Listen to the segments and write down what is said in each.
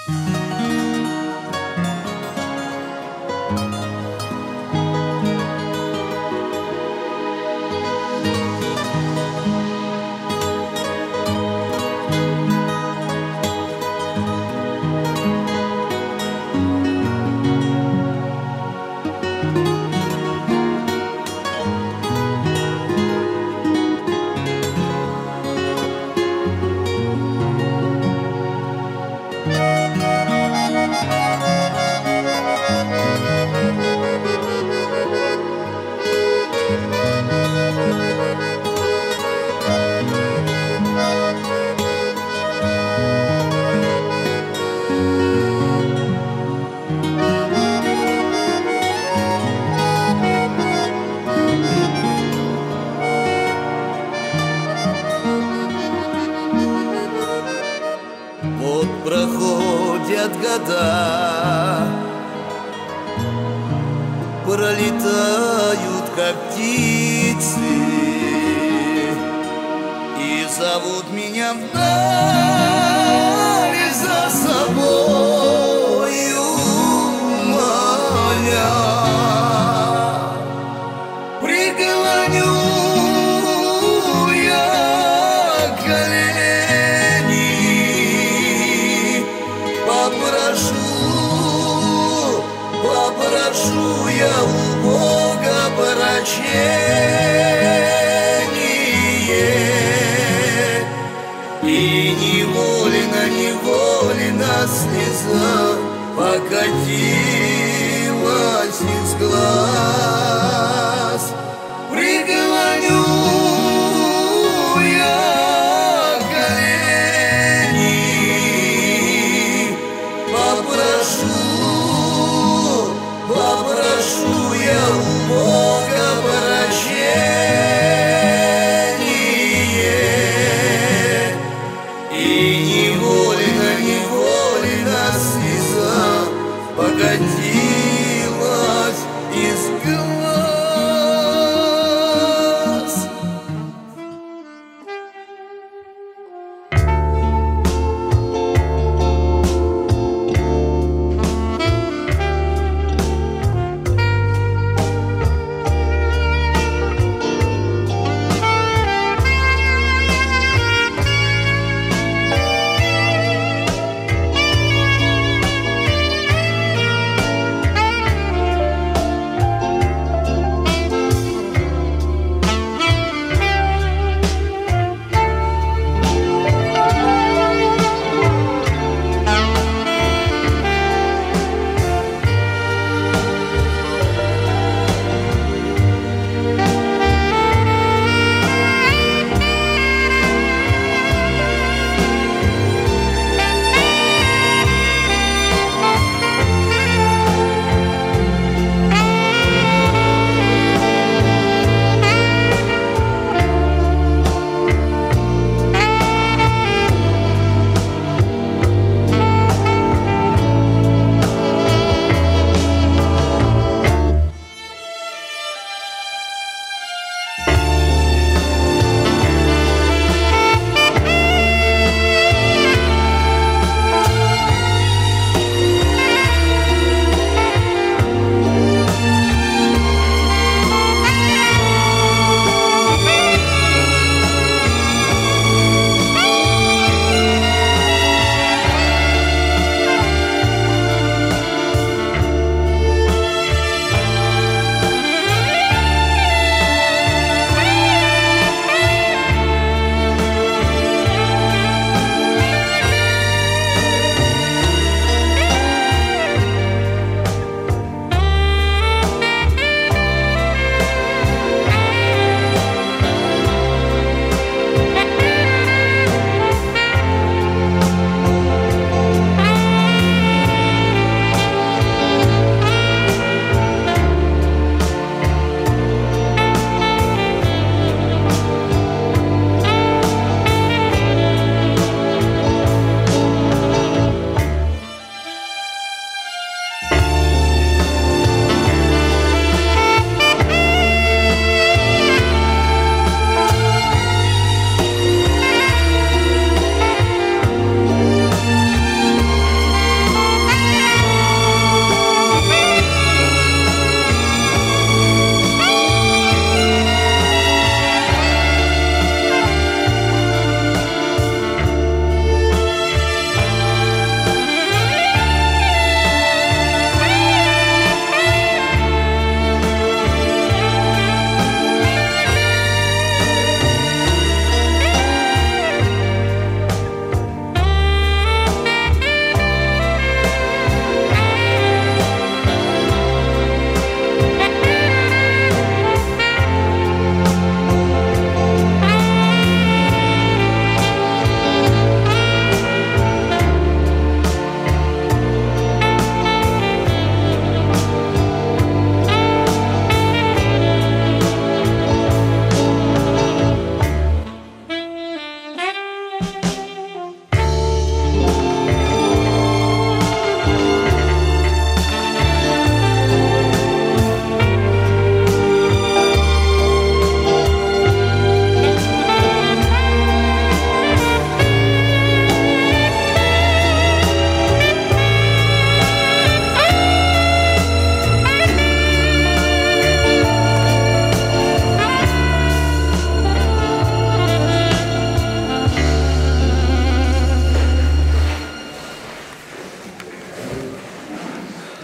Вот проходят года, пролетают как птицы и зовут меня вдаль за собою, моя. Преклоню я колени, попрошу я у Бога прощение, и невольно слеза покатилась из глаз. Преклоню я колени, попрошу я у Бога прощение, и невольно слеза покатилась из глаз.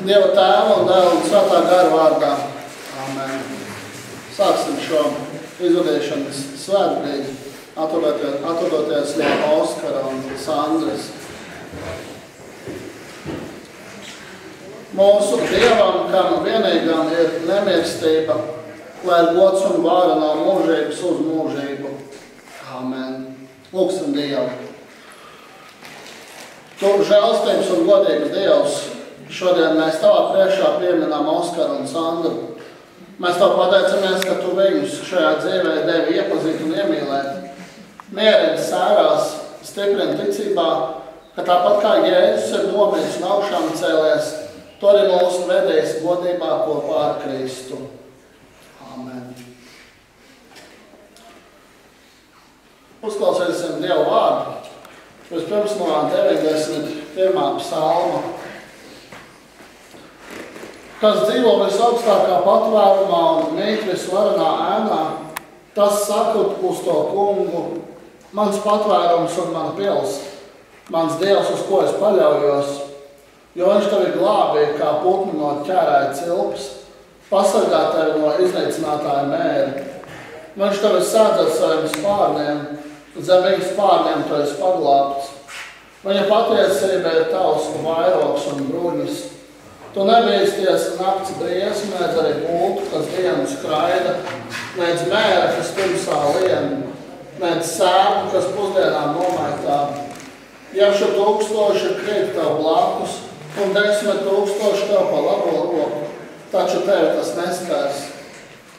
Dieva Tēva un Dēla un Svētā gara vārdā. Amen. Sāksim šo izvadīšanas svētbrīdi, atrodoties no Oskara un Sandras. Mūsu Dievam, kam vienīgam ir nemirstība, lai ir gods un vāra no mūžības uz mūžību. Amen. Lūksim Dievu. Tu žēlstības un godīgs Dievs, šodien mēs Tavā priekšā pieminām Oskaru un Sandru. Mēs Tev pateicamies, ka Tu viņus šajā dzīvē devi iepazīt un iemīlēt. Mierini sērās, stiprini ticībā, ka tāpat kā Jēzus ir nomiris un augšām cēlies, Tu arī mūs vedīs godībā kopā ar Kristu. Amen. Uzklausīsim Dievu vārdu. Vispirms no 91. psalma. Kas dzīvo visaugstākā patvērumā un mīt visvarenā ēnā, tas sakot uz to kungu, mans patvērums un mana pils, mans Dievs, uz ko es paļaujos, jo viņš tevi glābīja kā putnu no ķērāja cilpas, pasargā tevi no iznīcinātāja mēra. Viņš tevi sēdz ar saviem spārniem, zem viņa spārniem tu esi paglābts. Viņa patiesība ir tavs vairogs un bruņas. Tu nebīsties nakts briesmu, nedz arī pultu, kas dienu skraida, nedz mēra, kas tumsā lien, nedz sēmu, kas pusdienām nomaitā. Ja šo 1000 krīt tev blakus un 10,000 tev pa labo roku, taču tevi tas neskars.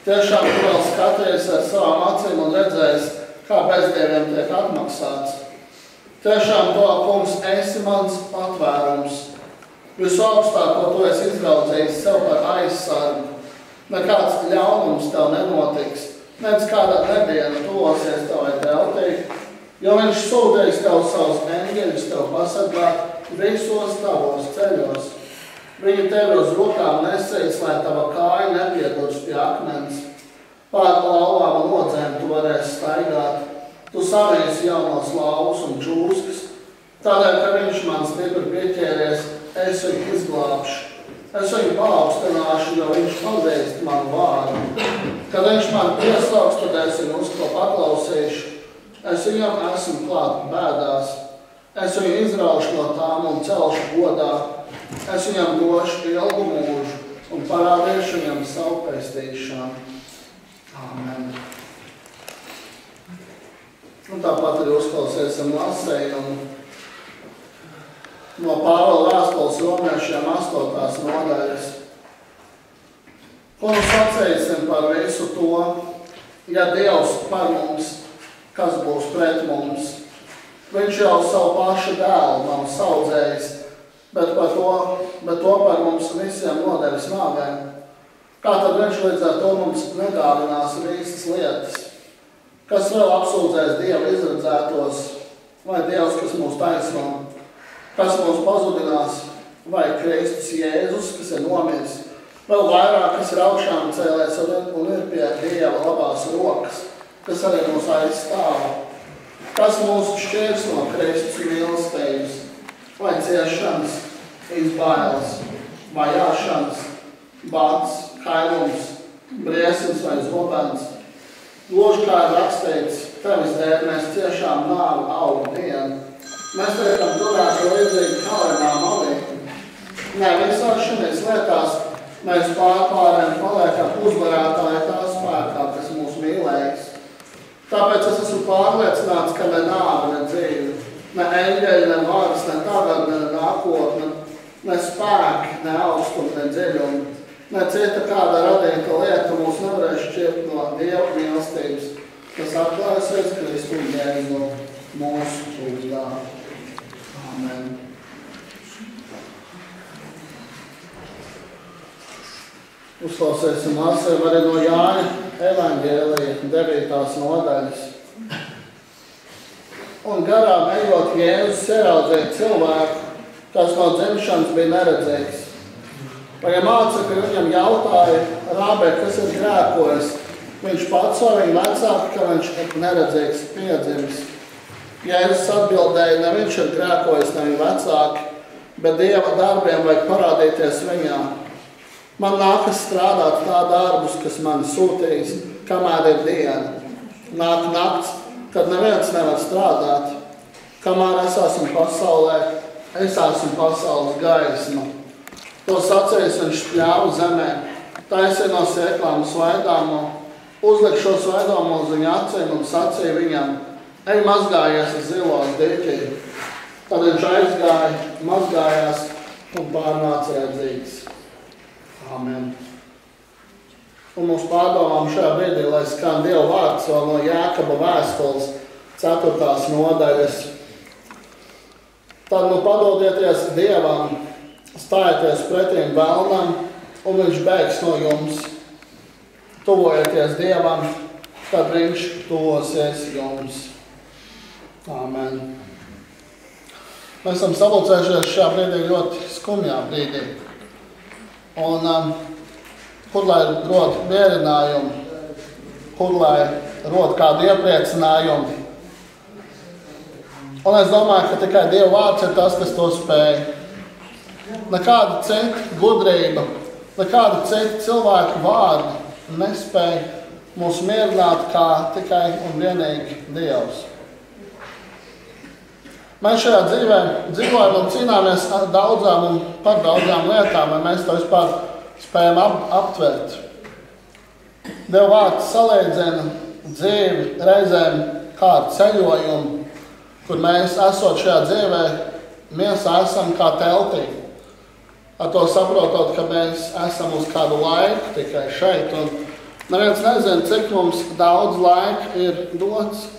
Tiešām tu vēl skaties ar savām acīm un redzēs, kā bezdieviem tiek atmaksāts. Tiešām to, kungs, esi mans patvērums. Visu augstāko tu esi izraudzījis sev par aizsargu. Nekāds ļaunums tev nenotiks, nedz kādā nediena tuvosies tavai teltī, jo viņš sūtīs tev savus eņģeļus tev pasargāt visos tavos ceļos. Viņi tevi uz rokām nesīs, lai tava kāja nepiedurst pie akmens. Pār lauvām un odzēm tu varēsi staigāt. Tu samīsi jaunos lauvus un čūskas. Tādēļ, ka viņš man stipri pieķēries, es viņu izglābšu. Es viņu paaugstināšu, jo viņš pazīst manu vārdu. Kad viņš man piesauks, tad es viņu uz to paklausīšu. Es viņam esmu klāt bēdās. Es viņu izraušu no tām un celšu godā. Es viņam došu ilgu mūžu un parādīšu viņam savu pestīšanu. Amen. Un tāpat arī uzklausīsim lasējumu no Pāvila vēstules romiešiem 8. nodaļas. Ko nu sacīsim par visu to, ja Dievs par mums, kas būs pret mums? Viņš jau savu pašu dēlu nav saudzējis, bet to par mums visiem nodevis nāvēm. Kā tad viņš līdz ar to mums nedāvinās visas lietas? Kas vēl apsūdzēs Dieva izredzētos, vai Dievs, kas mūs taisno? Kas mūs pazudinās, vai Kristus Jēzus, kas ir nomiris? Vēl vairāk, kas ir augšām cēlēs un ir pie Dieva labās rokas, kas arī mūs aizstāv. Kas mūs šķirs no Kristus mīlestības, vai ciešanas, izbailes, vajāšanas, bats, kailums, briesmas vai zobens. Gluži kā ir rakstīts, tevis dēļ mēs ciešām nāvi augu dienu. Mēs tiekam turēti līdzīgi kalenām alī. Ne visās šīs lietās mēs pārējiem paliekam uzvarētāji tā spēkā, kas mūs mīlējis. Tāpēc es esmu pārliecināts, ka ne nāve, ne dzīve, ne eņģeļi, ne varas, ne tagadne, ne nākotne, ne spēki, ne augstumi, ne dziļumi, ne cita kāda radīta lieta mūs nevarēs šķirt no Dieva mīlestības, kas atklāsies Kristu Jēzu mūsu kungā. Amen. Uzklausīsim lasījumu arī no Jāņa evaņģēlija 9. nodaļas. Un garām ejot, Jēzus ieraudzīja cilvēku, kas no dzimšanas bija neredzīgs. Viņa mācekļi viņam jautāja, Rābē, kas ir grēkojis? Viņš pats vai viņa vecāki, ka viņš ir neredzīgs piedzimis. Jēzus atbildēja, ne viņš ir grēkojis, ne viņa vecāki, bet Dieva darbiem vajag parādīties viņā. Man nākas strādāt tā darbus, kas mani sūtīs, kamēr ir diena. Nāk nakts, kad neviens nevar strādāt. Kamēr es esmu pasaulē, es esmu pasaules gaisma. To sacījis viņš spļāva zemē, taisīja no sēklām svaidāmo, uzlika šo svaidāmo uz viņa acīm un sacīja viņam: ej mazgājies zilos dīķī. Tad viņš aizgāja, mazgājās un pārnāca redzīgs. Amen. Un mūsu pārdomām šajā brīdī, lai skan Dieva vārds vēl no Jākaba vēstules 4. nodaļas. Tad nu padodieties Dievam, stājieties pretīm velnam, un viņš bēgs no jums. Tuvojieties Dievam, tad viņš tuvosies jums. Amen. Mēs esam sapulcējušies šajā brīdī ļoti skumjā brīdī. Un kur lai rod mierinājumu, kur lai rod kādu iepriecinājumu. Un es domāju, ka tikai Dieva vārds ir tas, kas to spēj. Nekāda cita gudrība, nekāda cita cilvēku vārdi nespēj mūs mierināt kā tikai un vienīgi Dievs. Mēs šajā dzīvē dzīvojam un cīnāmies ar daudzām un par daudzām lietām, vai mēs to vispār spējam aptvert. Dieva vārds salīdzina dzīvi reizēm kā ar ceļojumu, kur mēs esot šajā dzīvē, miesā esam kā teltī. Ar to saprotot, ka mēs esam uz kādu laiku tikai šeit, un neviens nezina, cik mums daudz laika ir dots.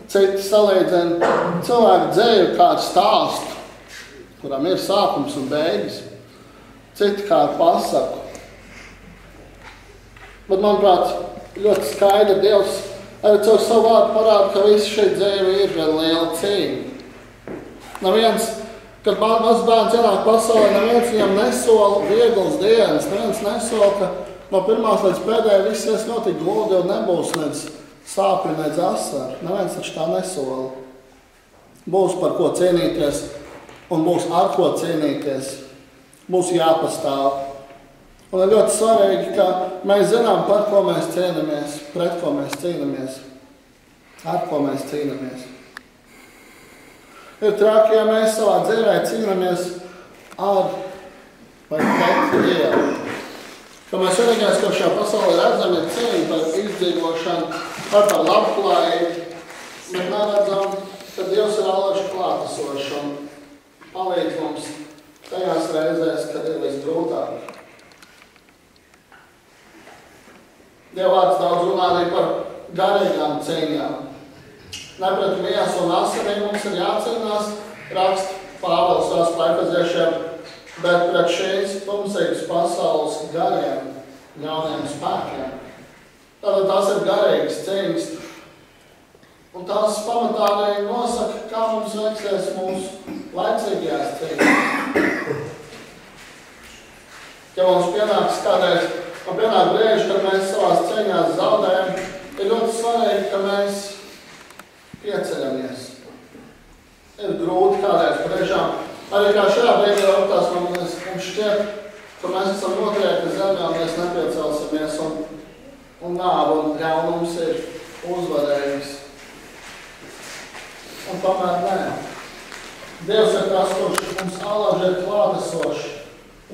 Citi salīdzina cilvēku dzīvi kā stāstu, kuram ir sākums un beigas. Citi kā pasaku. Bet, manuprāt, ļoti skaidri Dievs arī caur savu vārdu parāda, ka visa šī dzīve ir viena liela cīņa. Neviens, kad mazs bērns ienāk pasaulē, neviens viņam nesola vieglas dienas, neviens nesola, ka no pirmās līdz pēdējai viss ies ļoti gludi un nebūs nec sāpju, nec asaru. Neviens taču tā nesola. Būs par ko cīnīties un būs ar ko cīnīties. Būs jāpastāv. Un ir ļoti svarīgi, ka mēs zinām, par ko mēs cīnāmies, pret ko mēs cīnāmies, ar ko mēs cīnāmies. Ir traki, ja mēs savā dzīvē cīnāmies ar vai pret Dievu. Ka mēs vienīgais, ko šajā pasaulē redzam, ir cīņa par izdzīvošanu, par labklājību, bet neredzam, ka Dievs ir allaži klātesošs un palīdz mums tajās reizēs, kad ir visgrūtāk. Dieva vārds daudz runā arī par garīgām cīņām. Ne pret miesu un asinīm mums ir jācīnās, raksta Pāvils vēstulē Efeziešiem, bet pret šīs tumsības pasaules gariem, ļauniem spēkiem. Tātad tās ir garīgas cīņas. Un tās pamatā arī nosaka, kā mums veiksies mūsu laicīgajās cīņās. Ja mums pienāks kādreiz, un pienāk brīži, kad mēs savās cīņās zaudējam, ir ļoti svarīgi, ka mēs pieceļamies. Ir grūti kādreiz brīžām. Arī kā šajā brīdī augtās mums šķiet, ka mēs esam notriekti zemē un mēs nepiecelsimies un nāva un ļaunums ir uzvarējis. Un tomēr nē. Dievs ir tas, kurš mums allaži ir klātesošs.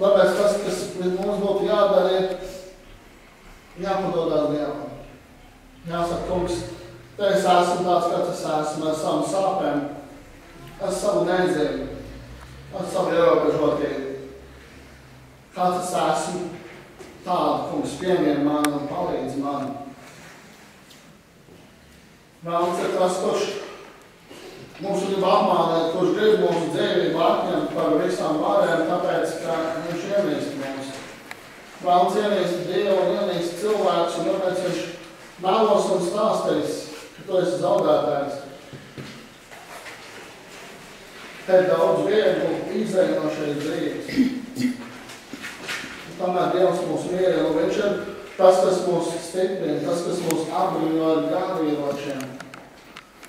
Tāpēc tas, kas mums būtu jādara, ir jāpadodās Dievam. Jāsaka, kungs, te es esmu tāds, kāds es esmu, ar savu sāpēm, ar savu nezīmi, ar savu ierobežotību. Kāds es esmu, tādu, kungs, pieņem mani un palīdz mani. Vēlams ir tas, kurš mūs grib apmānīt, kurš grib mūsu dzīvību atņemt par visām varēm, tāpēc, ka viņš ienīst mūs. Vēlams ienīst Dievu un ienīst cilvēkus, un tāpēc viņš mēlos un stāstīs, ka tu esi zaudētājs. Te ir daudz vieglu izēju no šeit dzīves. Tomēr Dievs mūs mierina, un viņš ir tas, kas mūs stiprina, tas, kas mūs apbruņo ar ganvīrošiem.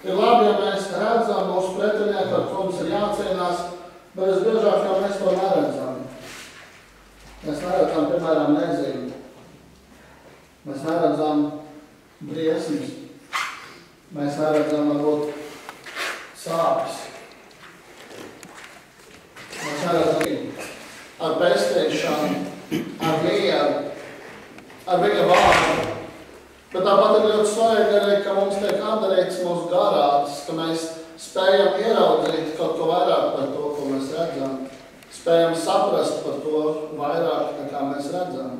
Ir labi, ja mēs redzam mūsu pretinieku, ar ko mums ir jācīnās, Bet visbiežāk jau mēs to neredzam. Mēs neredzam, piemēram, nezīmi. Mēs neredzam briesmas. Mēs neredzam varbūt sāpes. Mēs neredzam ar pestīšanu, ar mieru, ar viņa vārdu. Bet tāpat ir ļoti svarīgi arī, ka mums tiek atdarīts mūsu garāts, ka mēs spējam ieraudzīt kaut ko vairāk par to, ko mēs redzam. Spējam saprast par to vairāk, nekā mēs redzam.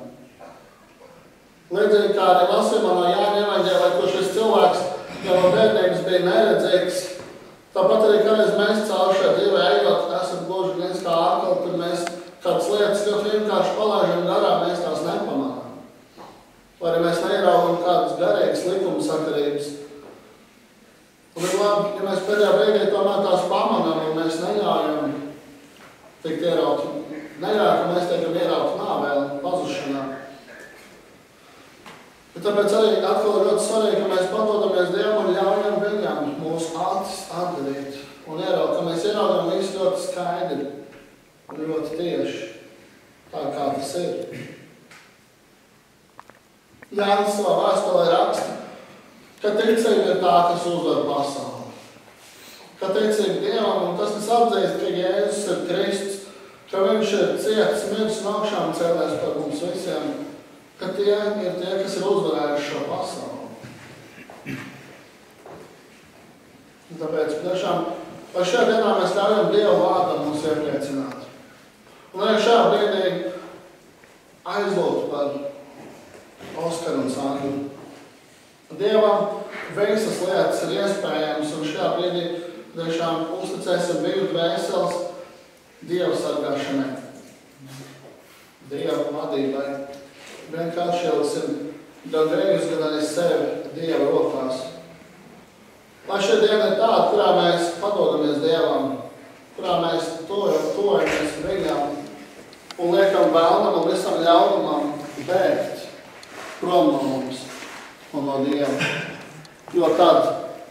Līdzīgi kā arī lasījumā no Jāņa evaņģēlija, kur šis cilvēks jau no bērnības bija neredzīgs, tāpat arī kādreiz mēs caur šajā dzīvē ejot, esam gluži viens kā akli, kad mēs kādas lietas ļoti vienkārši palaižam garām, mēs tās nepamanām. Vai arī mēs neieraugam kādas garīgas likumasakarības. Un ir labi, ja mēs pēdējā brīdī tomēr tās pamanām, un mēs neļaujam tikt ierauti, neļaujam, ka mēs tiekam ierauti nāvē un pazušanā. Bet tāpēc arī atkal ir ļoti svarīgi, ka mēs padodamies Dievam un ļaujam viņam mūsu acis atdarīt un ieraut, ka mēs ieraugam visu ļoti skaidri un ļoti tieši, tā kā tas ir. Jānis savā vēstulē raksta, ka ticība ir tā, kas uzvar pasauli. Ka ticība Dievam un tas, kas apdzīst, ka Jēzus ir Kristus, ka viņš ir cietis, miris un augšām cēlēs par mums visiem, ka tie ir tie, kas ir uzvarējuši šo pasauli. Un tāpēc tiešām, vai šajā dienā mēs ļaujam Dievu vārdam mūs iepriecināt. Un arī šajā brīdī aizlūgt par Oskaru un Sandru. Dievam visas lietas ir iespējams, un šajā brīdī tiešām uzticēsim viņu dvēseles Dievu sargāšanai, Dievu vadībai. Vienkārši ieliksim gan grēkus, gan arī sevi Dieva rokās. Lai šī diena ir tāda, kurā mēs padodamies Dievam, kurā mēs tojamies viņam un liekam vēlnam un visam ļaunumam bēgt prom no mums un no Dieva. Jo tad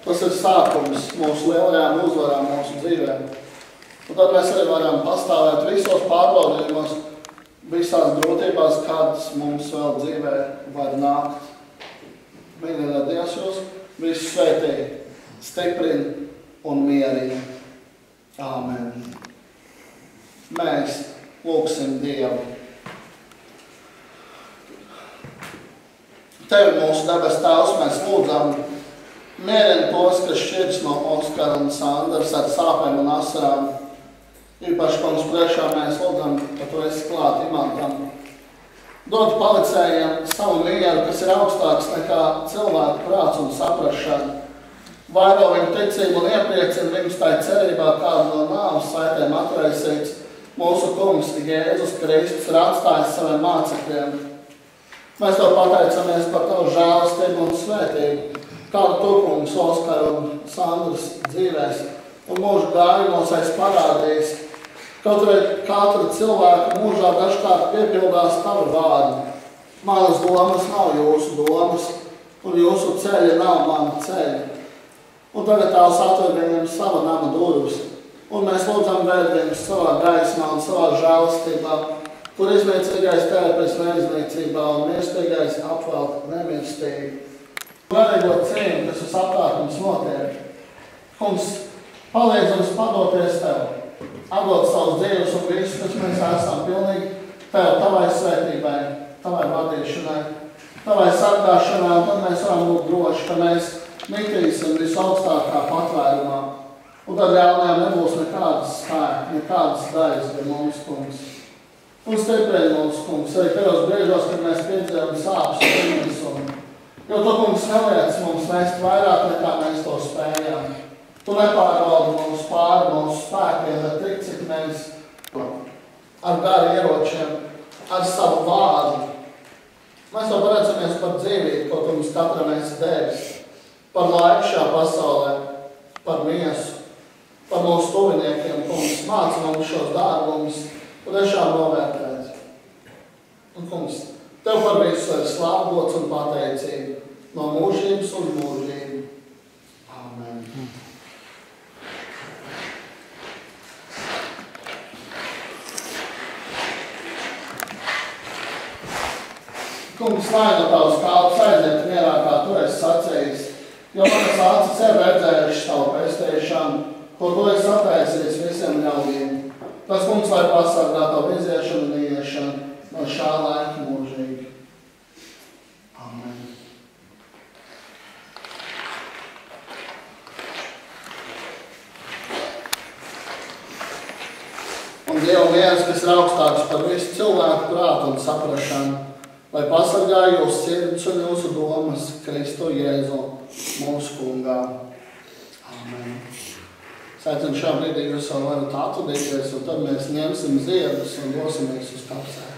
tas ir sākums mūsu lielajām uzvarām mūsu dzīvēm. Un tad mēs arī varam pastāvēt visos pārbaudījumos, visās grūtībās, kādas mums vēl dzīvē var nākt. Mīļie Dievs jūs visu svētī, stiprini un mierina. Āmen. Mēs lūgsim Dievu. Tevi, mūsu debes Tēvs, mēs lūdzam, mierini tos, kas šķirs no Oskara un Sandras ar sāpēm un asarām. Īpaši mums priekšā mēs lūdzam, ka tu esi klāt imantam. Dod palicējiem savu mieru, kas ir augstāks nekā cilvēku prāts un saprašana. Vairo viņu ticību un iepriecina viņus tai cerībā, kādu no nāves saitēm atraisīts. Mūsu kungs Jēzus Kristus ir atstājis saviem mācekļiem. Mēs tev pateicamies par tavu žēlastību un svētību, kādu tu, kungs, Oskara un Sandras dzīvēs un mūžu gājumos esi parādījis. Kaut arī katra cilvēka mūžā dažkārt piepildās tavu vārdu. Manas domas nav jūsu domas, un jūsu ceļi nav mani ceļi. Un tagad Tēvs atver viņiem sava nama durvis, un mēs lūdzam vērt viņus savā gaismā un savā žēlastībā, kur izniecīgais tērpes neiznīcībā un mirstīgais apvelk nemirstīgi. Garīgo cīņu, kas uz apkārt notiek. Kungs, palīdz mums padoties Tev, atdot savus dzīves un visus, kas mēs esam pilnīgi Tev, Tavai svētībai, Tavai vadīšanai, Tavai sargāšanai, un tad mēs varam būt droši, ka mēs mitīsim visaugstākā patvērumā. Un tad ļaunajām nebūs nekādas spēki, nekādas daļas pie mums, kungs. Un stiprini mums, kungs, arī tajos brīžos, kad mēs piedzīvojam sāpes un viņas. Jo tu, kungs, neliec mums nest vairāk, nekā mēs to spējam. Tu nepārvaldi mums pāri mūsu spēkiem, bet tik, cik mēs ar garu ieročiem, ar savu vārdu. Mēs to paredzamies par dzīvību, ko tu mums katram esi devis. Par laiku šajā pasaulē, par miesu, par mūsu tuviniekiem, kungs, māci mums šos dārgumus, un tiešām novērtēt. Un, kungs, Tev par visu ir slāvu, gods un pateicība no mūžības uz mūžību. Amen. Kungs, lai no tavas kalpas aiziet mierā, kā tu esi sacījis, jo manas acis ir redzējušas tavu pestīšanu, ko tu esi attaisījis visiem ļaudīm. Tas, kungs, lai pasargā tavu iziešanu un ieiešanu no šā laika mūžīgi. Amen. Un Dieva miers, kas ir augstāks par visu cilvēku prātu un saprašanu, lai pasargā jūsu sirds un jūsu domas Kristu Jēzu mūsu kungā. Amen. Sēdien šā brīdī jūs vēl varat atvadīties, un tad mēs ņemsim ziedus un dosimies uz kapsētu.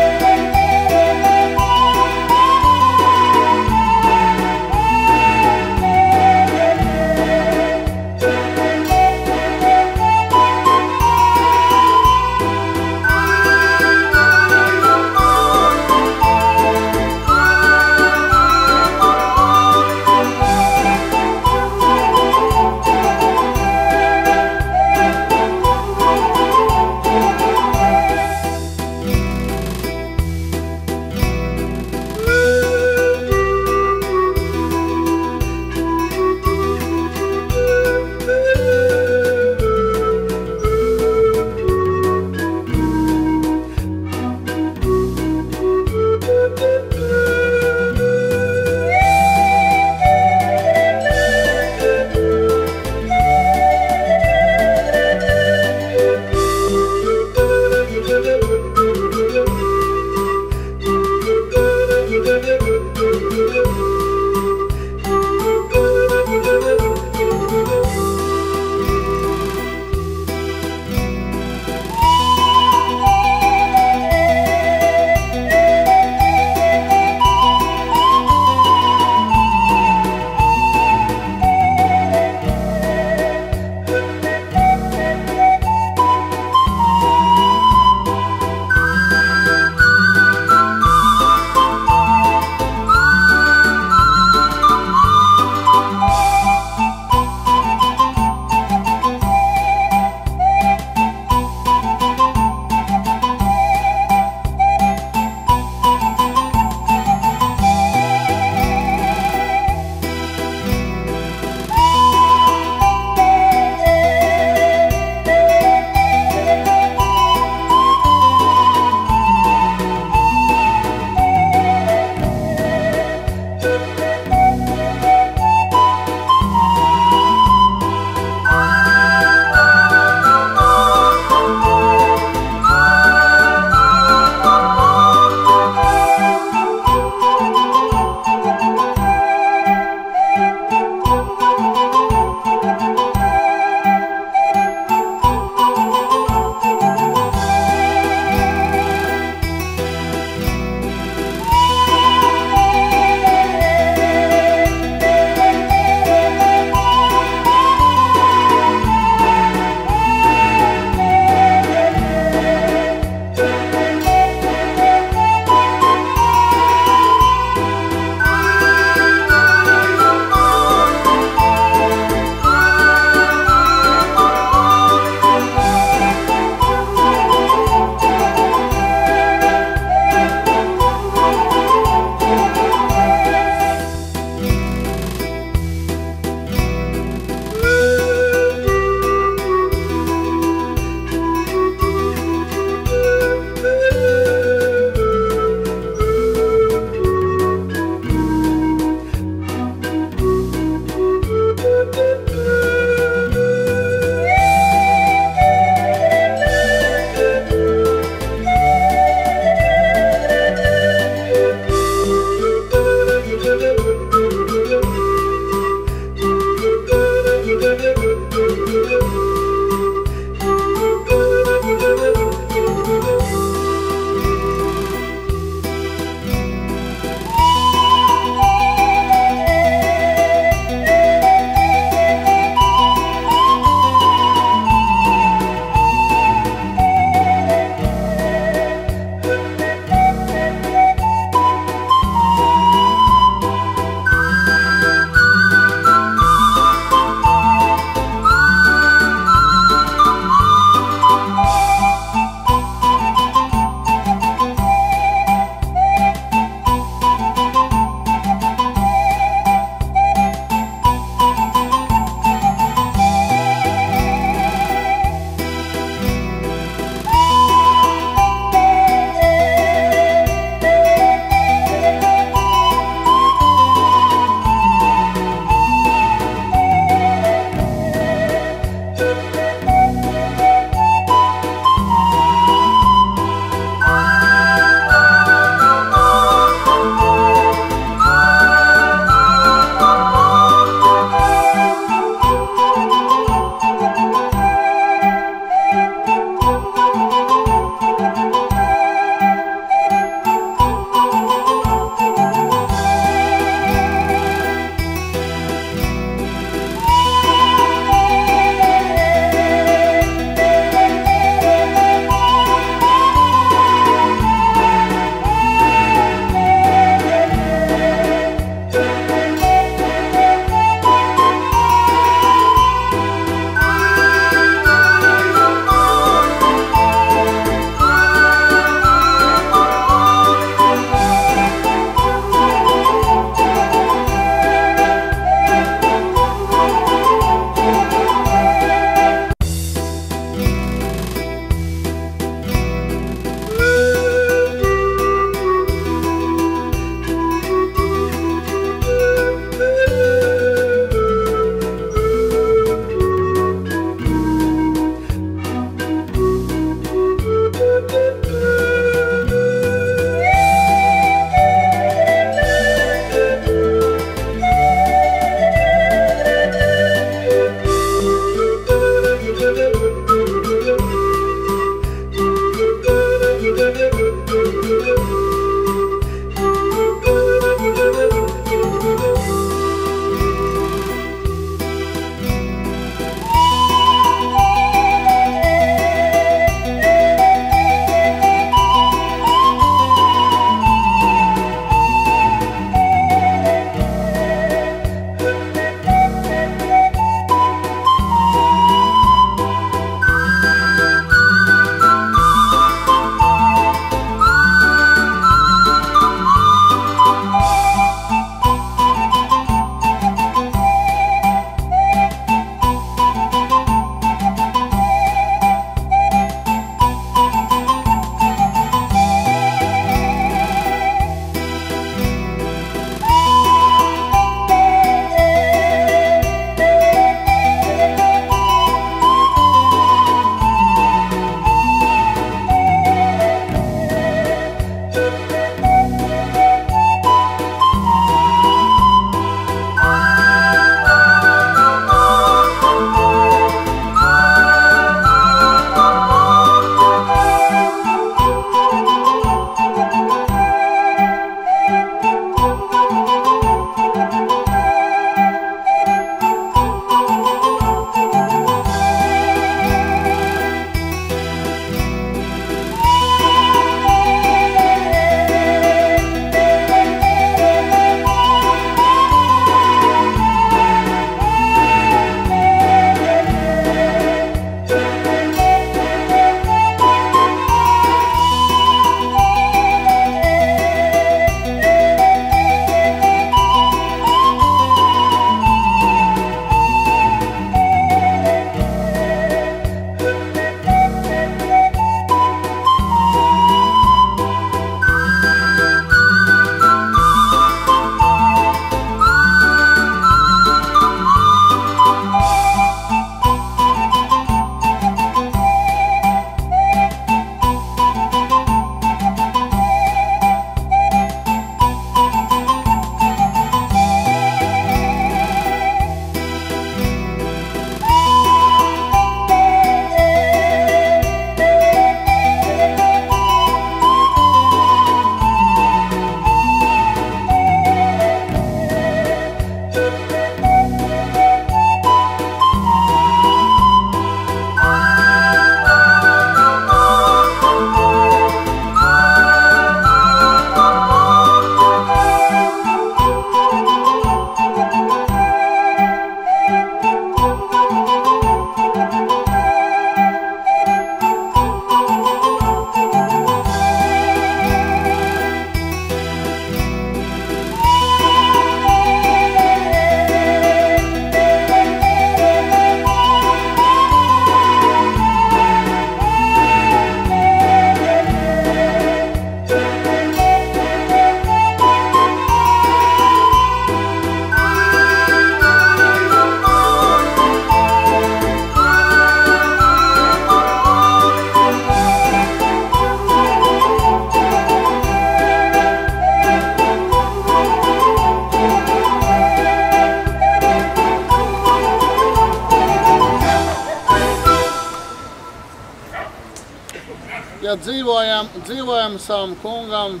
Ja dzīvojam savam kungam,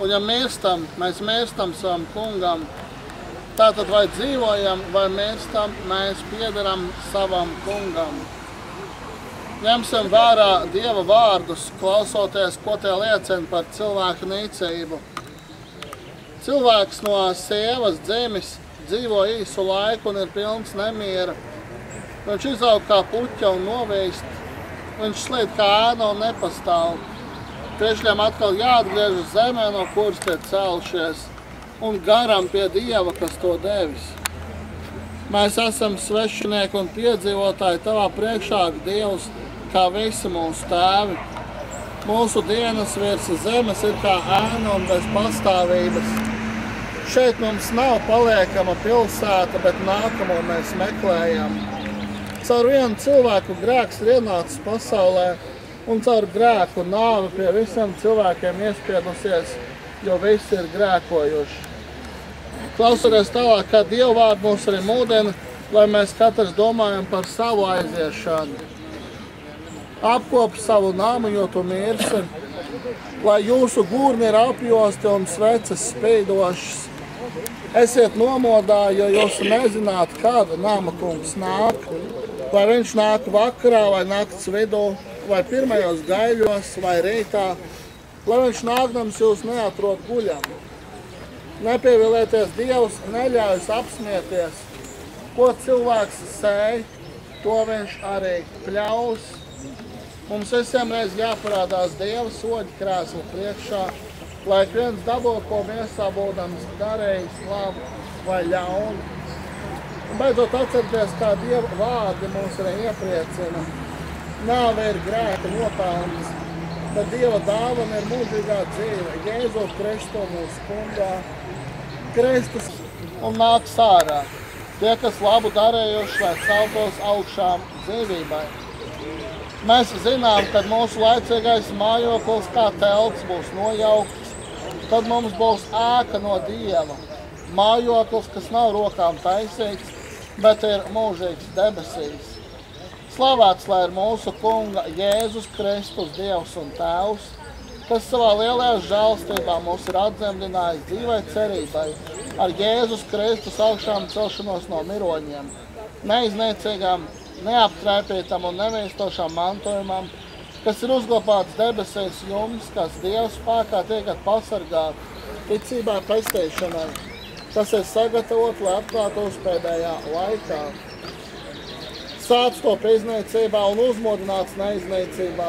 un ja mirstam, mēs mirstam savam kungam, tātad vai dzīvojam, vai mirstam, mēs piederam savam kungam. Ņemsim vērā Dieva vārdus, klausoties, ko tie liecina par cilvēku nīcību. Cilvēks no sievas dzimis dzīvo īsu laiku un ir pilns nemiera. Viņš izaug kā puķa un novīst. Viņš slīd kā ēna un nepastāv. Priekšļiem atkal jāatgriež uz zemē, no kuras tie celšies, un garam pie Dieva, kas to devis. Mēs esam svešinieki un piedzīvotāji tavā priekšā, Dievs, kā visi mūsu tēvi. Mūsu dienas virs zemes ir kā ēna un bez pastāvības. Šeit mums nav paliekama pilsēta, bet nākamo mēs meklējam. Caur vienu cilvēku grēks ir ienācis pasaulē, un caur grēku nāve pie visiem cilvēkiem iespiedusies, jo visi ir grēkojuši. Klausoties tālāk, kā Dieva vārdu mūs arī mūdina, lai mēs katrs domājam par savu aiziešanu. Apkop savu namu, jo tu mirsi, lai jūsu gurni ir apjosti un sveces spīdošas. Esiet nomodā, jo jūs nezināt, kāda nama kungs nāk, vai viņš nāk vakarā, vai nakts vidū, vai pirmajos gaiļos, vai rītā, lai viņš nākdams jūs neatrod guļam. Nepievilieties Dievs, neļaujas apsmieties. Ko cilvēks sēj, to viņš arī pļaus. Mums visiem reiz jāparādās Dieva soļu krēslu priekšā, lai ik viens dabū, ko miesā būdams darījis labu vai ļaunu. Un beidzot atcerieties, kā Dieva vārdi mūs arī iepriecina. Nāve ir grēka nopelns, bet Dieva dāvana ir mūžīgā dzīve. Jēzu Kristu mūsu kungā, Kristus un nāks ārā. Tie, kas labu darējuši, lai celtos augšām dzīvībai. Mēs zinām, kad mūsu laicīgais mājoklis kā telts būs nojaukts, tad mums būs ēka no Dieva. Mājoklis, kas nav rokām taisīts, bet ir mūžīgs debesīs. Slavēts, lai ir mūsu kunga Jēzus Kristus, Dievs un Tēvs, kas savā lielajā žēlstībā mūs ir atdzemdinājis dzīvai cerībai ar Jēzus Kristus augšām celšanos no miroņiem, neizniecīgām, neaptraipītam un nevīstošam mantojumam, kas ir uzglabāts debesīs jums, kas Dieva spēkā tiekat pasargāt ticībā pestīšanai, kas ir sagatavot, lai atklātos pēdējā laikā. Sāc top iznīcībā un uzmodināts neiznīcībā,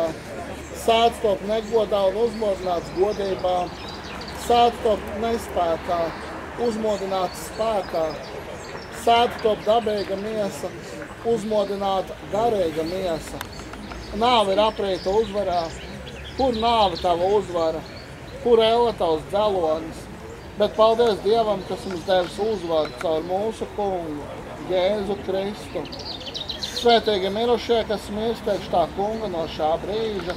sāc top negodā un uzmodināts godībā, sāc top nespēkā, uzmodināts spēkā, sāc top dabīga miesa, uzmodināta garīga miesa. Nāve ir aprīta uzvarā. Kur nāve tava uzvara? Kur elle tavs dzelonis? Bet paldies Dievam, kas mums devis uzvaru caur mūsu kungu, Jēzu Kristu. Svētīgi mirušie, kas mirst priekš tā kunga no šā brīža,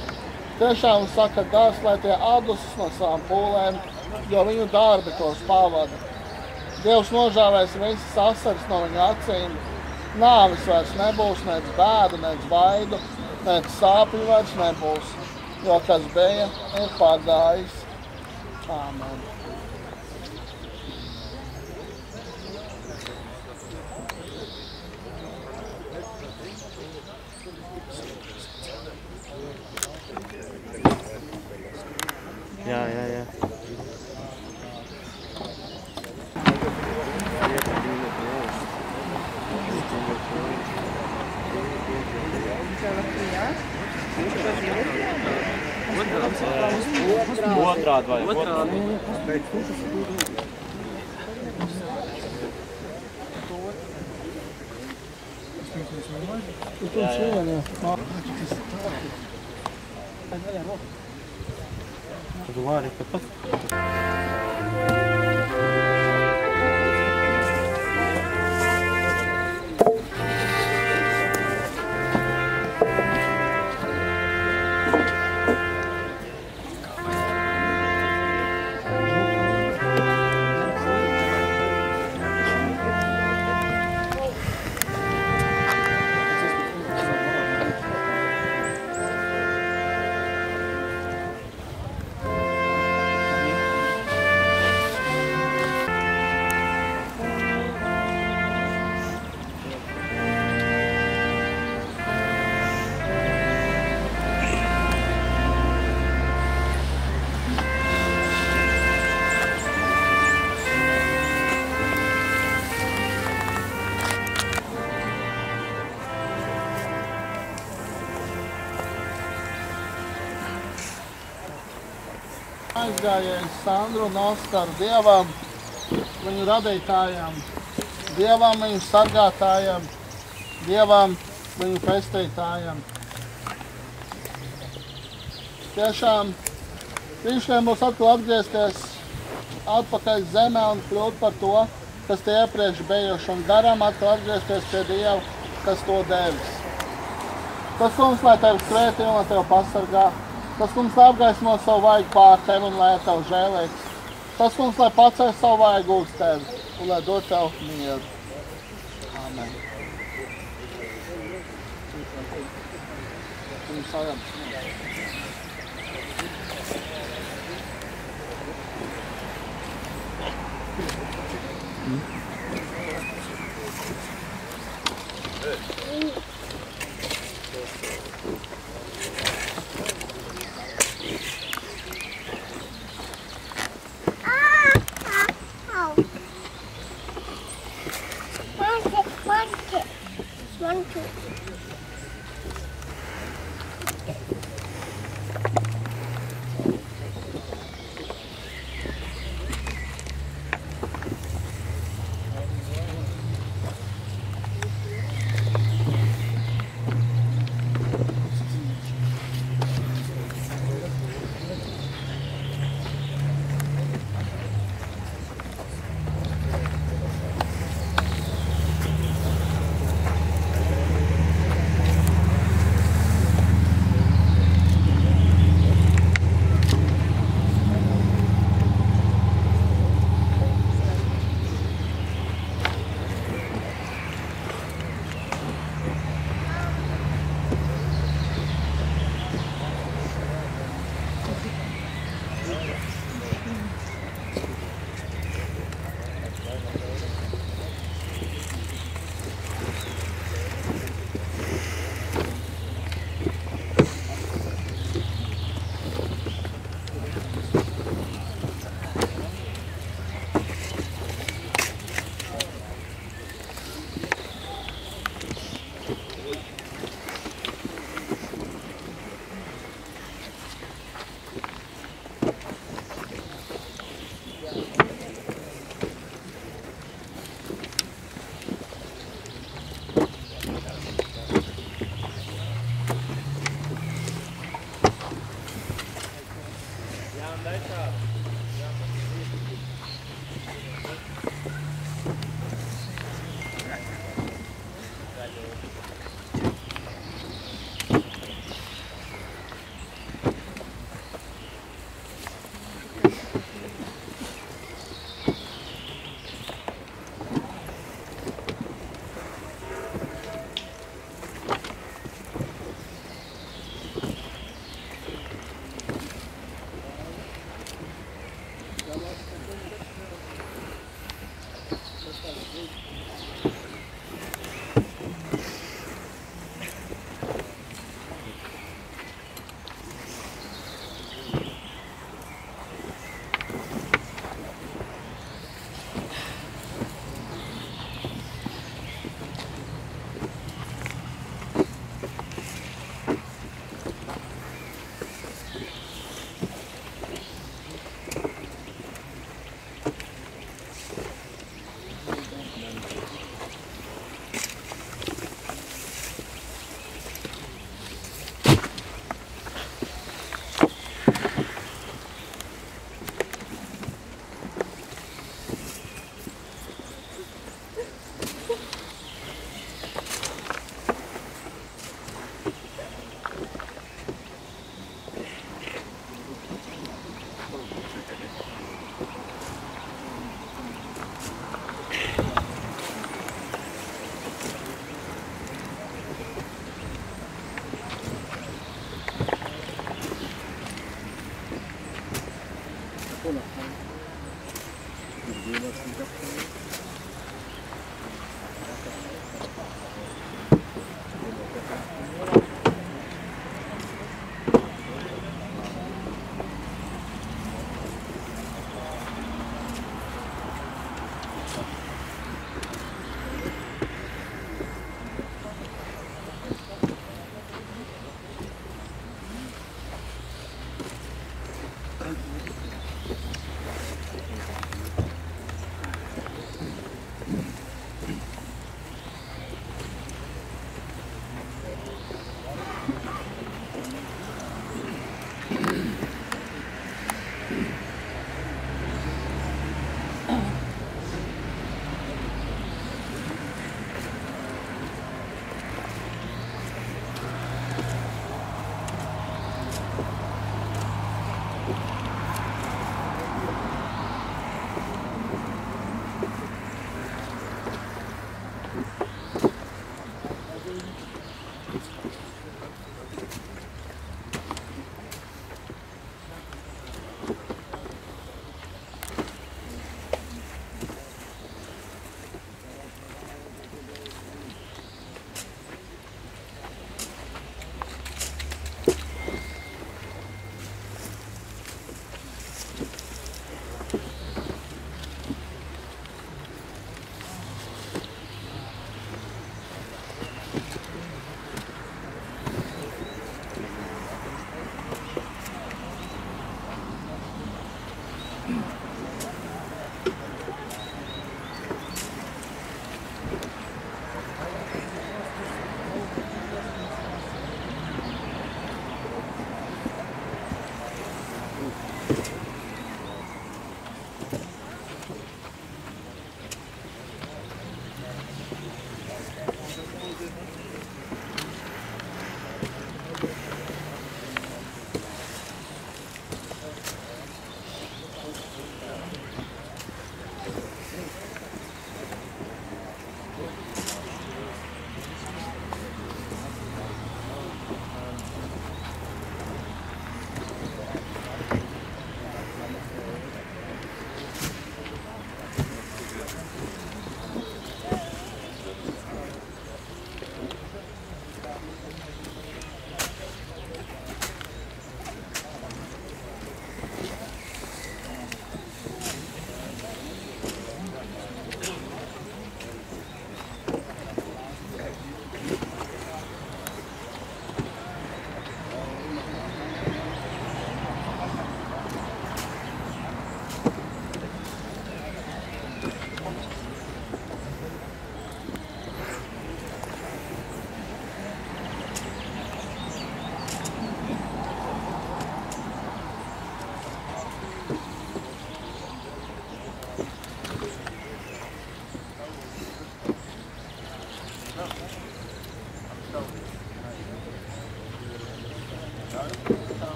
tiešām saka dārs, lai tie atdusas no savām pūlēm, jo viņu darbi tos pavada. Dievs nožāvēs visas asaras no viņa acīm. Nāvis vairs nebūs, nec bēdu, nec baidu, nec sāpļu vairs nebūs, jo kas bija, ir pagājis. Āmen. Jā. Otrādi vai? Otrādi. Tu vari pat. Aizgājējis Sandru un Oskaru Dievam, viņu radītājam, Dievam viņu sargātājam, Dievam viņu pestītājam. Tiešām viņš mūs atkal atgriezties atpakaļ zemē un kļūt par to, kas tie iepriekš bijuši, un darām atkal atgriezties pie Dieva, kas to devis. Tas kungs, lai tevi svētī un lai tevi pasargā. Tas kungs, lai apgaismo savu vaigu pār tevi un lai tev žēlīgs. Tas kungs, lai pacēl savu vaigu uz tevi un lai dod tev mieru. Amen. One, two.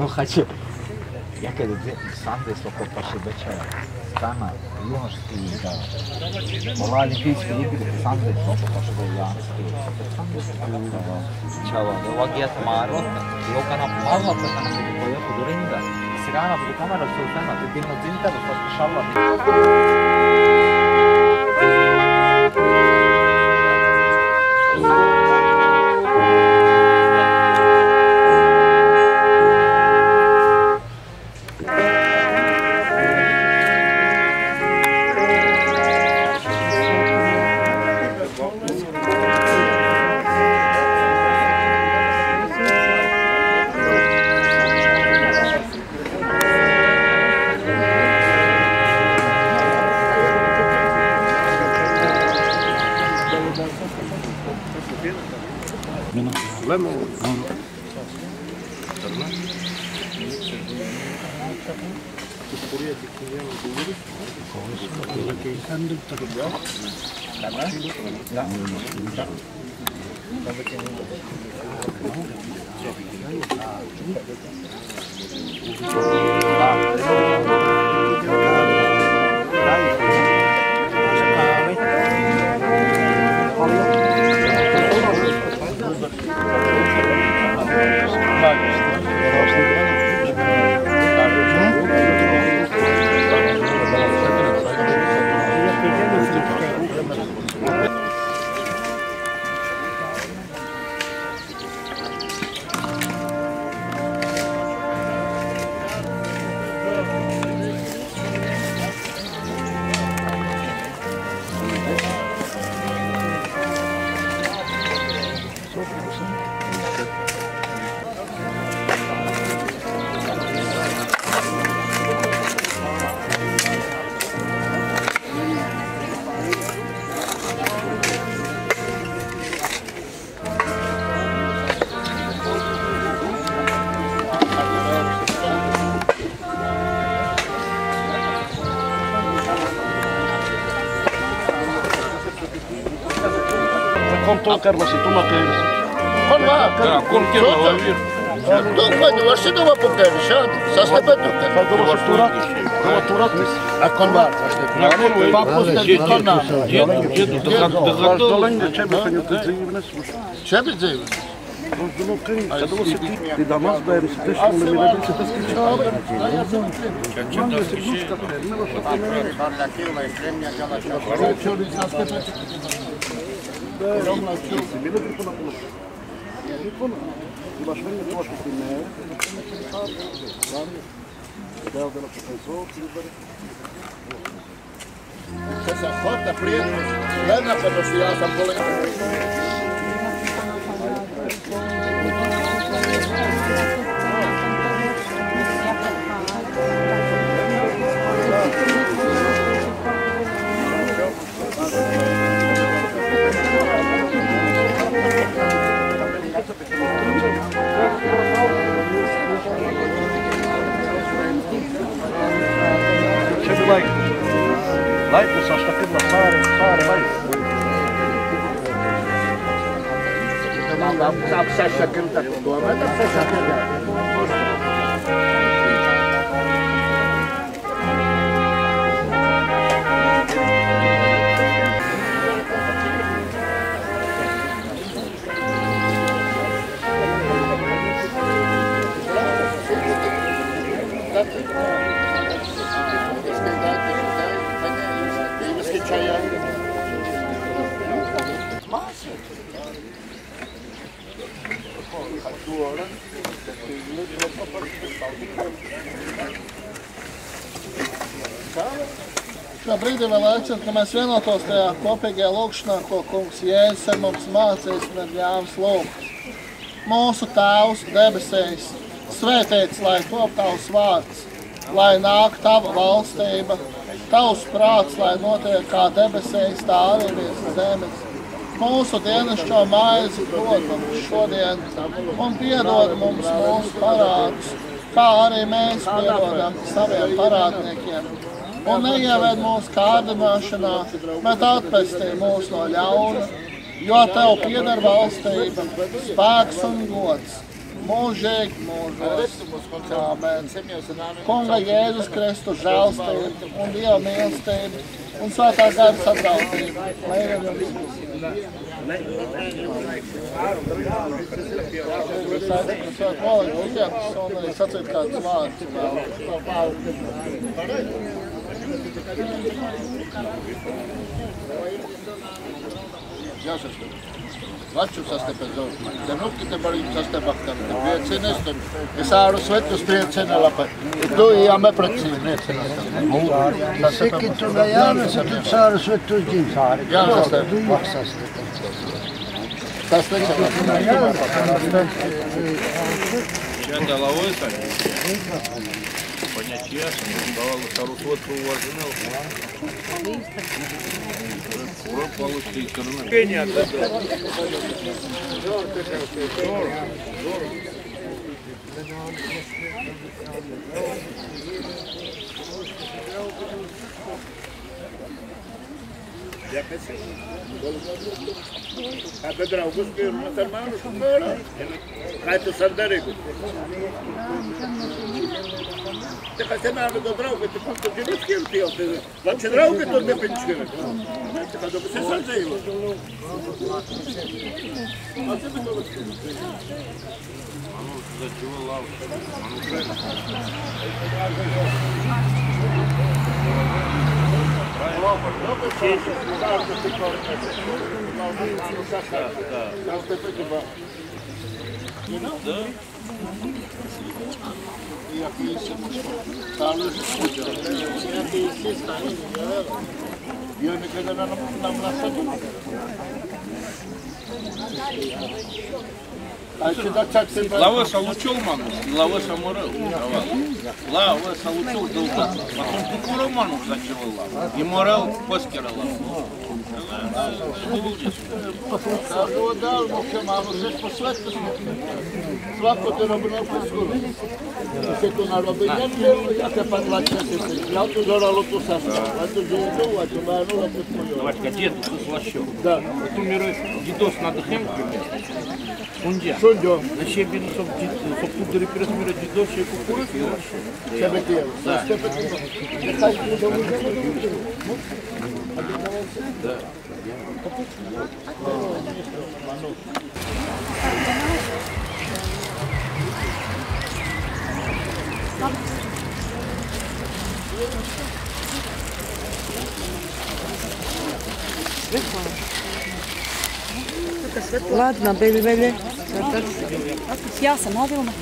Ну, хочу. Я когда Санды столько пошибача, страна, юношеские игры. Была олимпийские игры, Санды столько пошибаянские. Чава, вагет Марокко, Йокана Марокко, она будет поехать до ринга. Сега она будет камера, все тема, ты дымно дзинтер, шалла. Carlos, si tú no quieres. Kon var. Kon kira olabilir. Hadi başladı mı bu kadar şart? Sasla betuka. Turat mı? Kon var. Раздоление чебетаню ты заявлено слушай. Çebir zeyvi. Ты дамас даешь, ты что на меня ты Essa foto preta, lá na pedofilia política. Лайк, Саш, так и Сара, лайк. Там вся шакирта, это вся шакирта. Šā brīdī vēl aicinu, ka mēs vienotos tajā kopīgajā lūgšanā, ko kungs Jēzus ar mums mācīs un ar ļāvis lūgtas. Mūsu Tēvs debesīs, svētīts, lai top tavs vārds, lai nāk tava valstība, tavs prāts, lai notiek kā debesīs, tā arī virs zemes. Mūsu dienascho maizi dod mums šodien un piedod mums mūsu parādus, kā arī mēs piedodam saviem parādniekiem. Un neieved mūsu kārdināšanā, bet atpestī mūs no ļauna, jo tev pieder valstība, spēks un gods mūžīgi mūžos. Amen. Kunga Jēzus Kristus žēlstība un Dieva mīlestība un svētā gara sadraudzība. Lai ir jums. Un arī sacīt kādus vārdus. Vaču sastepēt Danutki te barību sastepaktam, te priecinies, un es āru svetus priecina labai. Tu jām eprecīvi priecinies. Seki tulla Jānis, ja tu sāru svetus dzīves. Jā, sastepēt. Сейчас головой так. Понять ясно, давал вторую фотку уваженного. Ура получили стороны. Пение отдадут. Até draugus pie musulmanu šumora. Kā tu sandarīgu? Te kā senāvi do draugi, te punktu džiniskiem pilti. Vači draugi to nepinčkiri. Te kā dobis es atzēju. Atzīmi to vačkiri. Зачего лавка? Лавеса лучил манус, лавеса морел. Лавеса лучил долго. Потом кукуру манус зачервал лав. И морел поскерал лав. Давайте, дед слащил. Да. Вот умирает дедос надо хемку. Sundia. Na șebinu s-a putut de represimire de dos și cu cură fi așa. Da. Da. Ладно, бели. Я сама Вилма.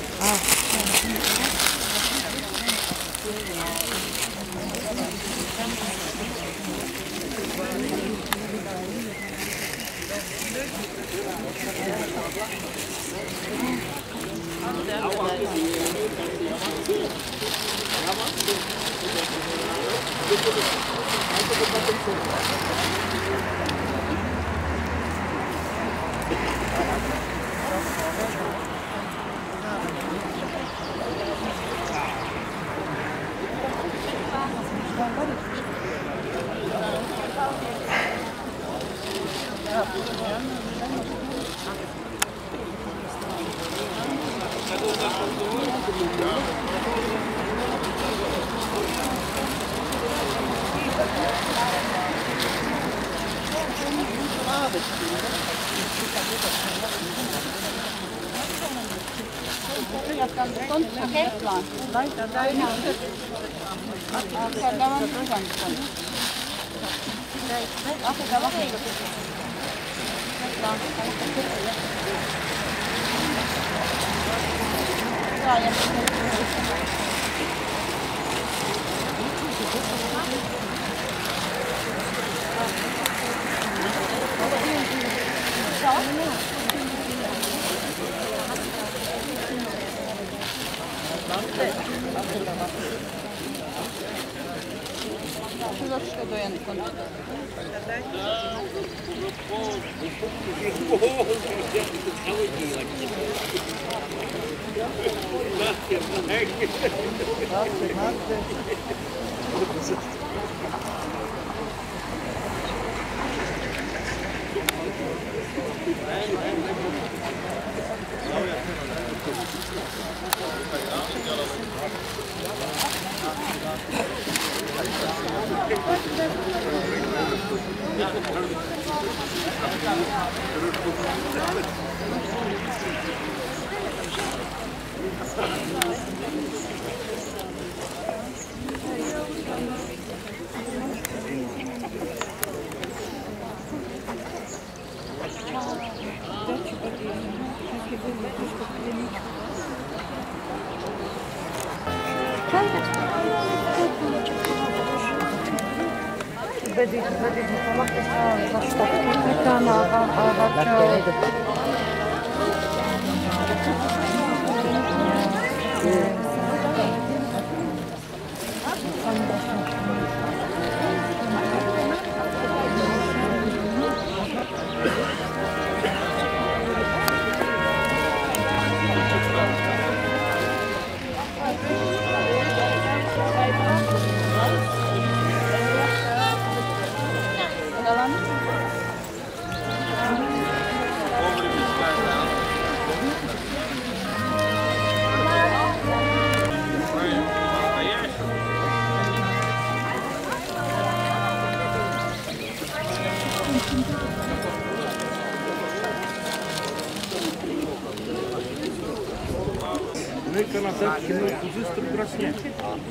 Noi canadiaci, noi cu zistru grasnia.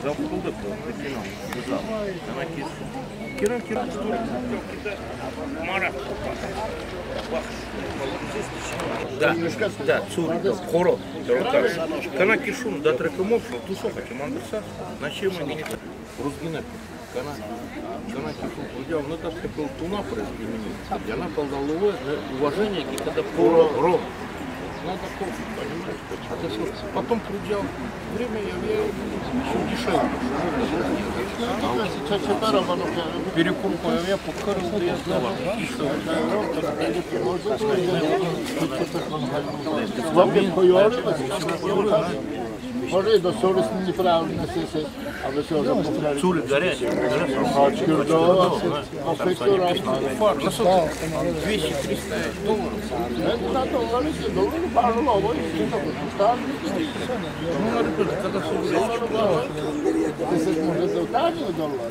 Zau pulda pe kinau. Zau. Она кис. Киран стурик. Мара. Да, цур, хоро, дорогаш. Кана кишун, да трекомов, тусоха, кемандерса, на чем они рузгинет. Кана кишун, удел, ну это все был туна произведение. Я напал головой, уважение, когда поро ром. Надо кофе, понимаешь? Потом придел время, я еще дешевле. Перекурку я покорил, я знала. Oraya da sonrasını правильно сесть, а вы все равно Цули горячие. Это на доллары, пару новых,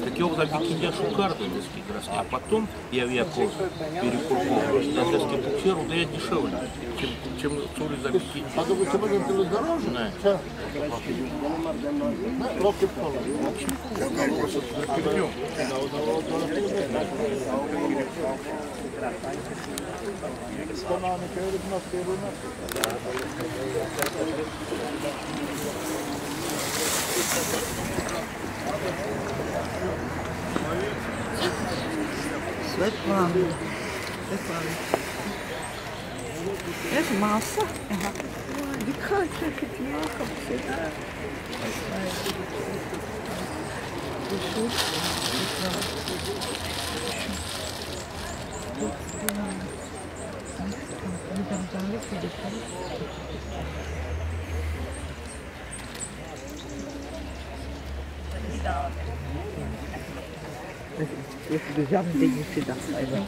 так я вот объясняю шукарду низкий краски, а потом я перекурковываю, даже если буксеру, да я дешевле, чем цули за бикини. А думаю, что будет дороже? Локти пола. Светлана. Это масса. Дикая, как это Если бы взял, ты не всегда своего.